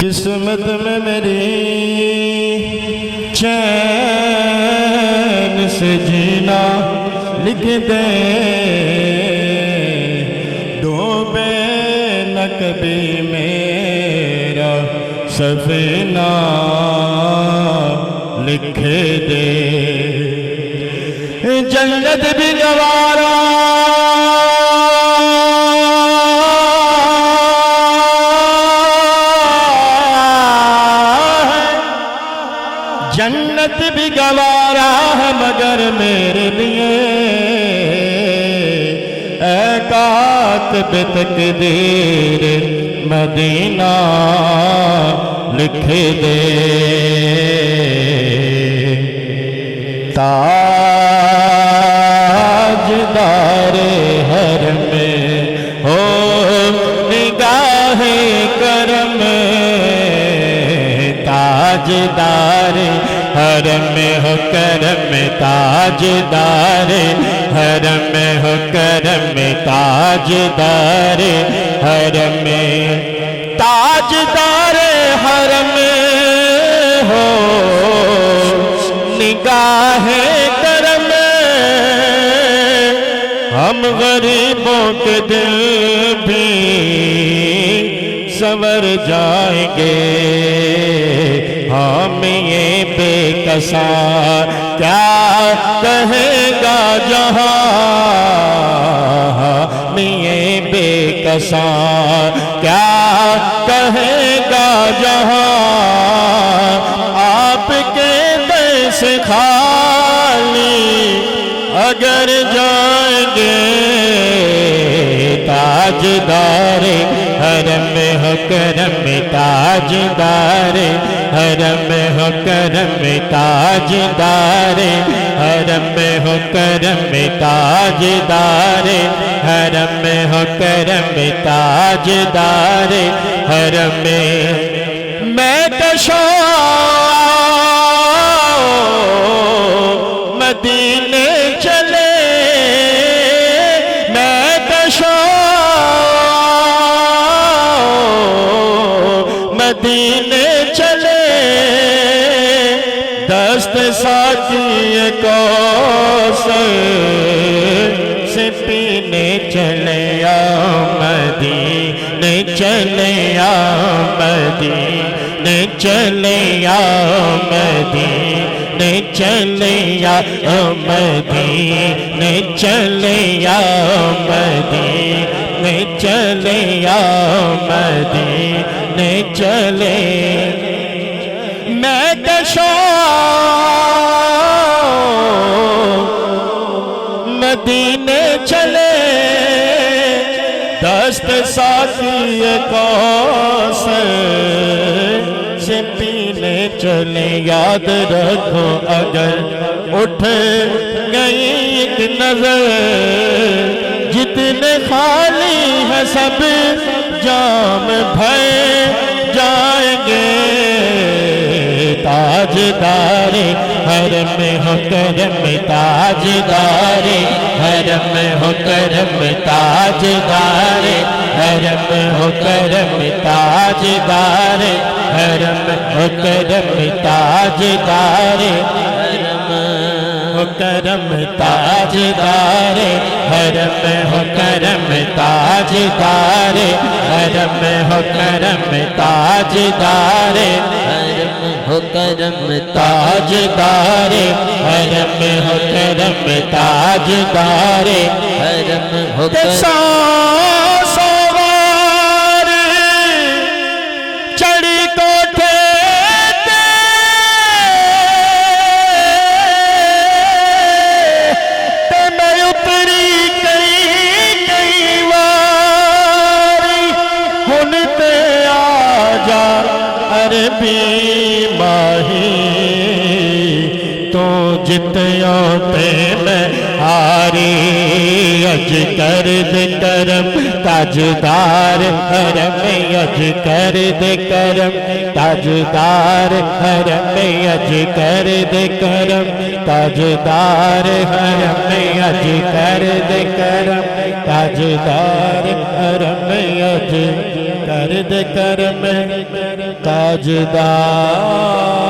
قسمت میں میری چین سے جینا لکھ دے، ڈوبے نہ کبھی میرا سفینہ لکھ دے، جنت بھی گوارا جنت بھی گوارا ہے مگر میرے لیے اے کاتب تقدیر مدینہ لکھ دے، تاجدار حرم ہو نگاہ کرم، تاجدار حرم ہو کرم، تاجدار حرم ہو کرم، تاجدار حرم، تاجدار حرم ہو نگاہ کرم، ہم غریبوں کے دل بھی سنور جائیں گے، ہم یہ بے کساں کیا کہے گا جہاں، ہم یہ بے کساں کیا کہے گا جہاں، آپ کے در سے خالی اگر جائیں گے، تاجدار حرم ہو کرم، تاجدار حرم ہو کرم، تاجدار حرم ہو کرم، تاجدار حرم ہو کرم، تاجدار حرم، میں کشوں مدینے چلے، میں کشوں مدینے چلے، دست ساقی کوثر سے پینے چلے، آ مدینے چلے، آ مدینے چلے، آ مدینے چلے، آ مدینے چلے، آ مدینے چلے، آ مدینے چلے، میں کشوں مدینے چلے، دست ساقی کوثر سے پینے چلے، یاد رکھو اگر اٹھ گئی ایک نظر، جتنے خالی ہیں سب جام بھر جائیں گے، تاجدار حرم ہو کرم، تاجدار حرم ہو کرم، تاجدار حرم ہو کرم، تاجدار حرم ہو کرم، تاجدار حرم ہو کرم، تاجدار حرم ہو کرم، تاجدار حرم ہو کرم، تاجدار حرم ہو کرم، تاجدار حرم ہو کرم، تاجدار حرم ہو کرم، سوار چڑھی کوٹھے تے میں اتری کئی واری، ہن تے آ جا عربی ماہی، تو جتیوں تے میں ہاری، اج کر دے کرم تاجدار حرم، اج کر دے کرم تاجدار حرم، اج کر دے کرم تاجدار حرم، اج کر دے کرم تاجدار حرم، اج کر دے کر میں تاجدار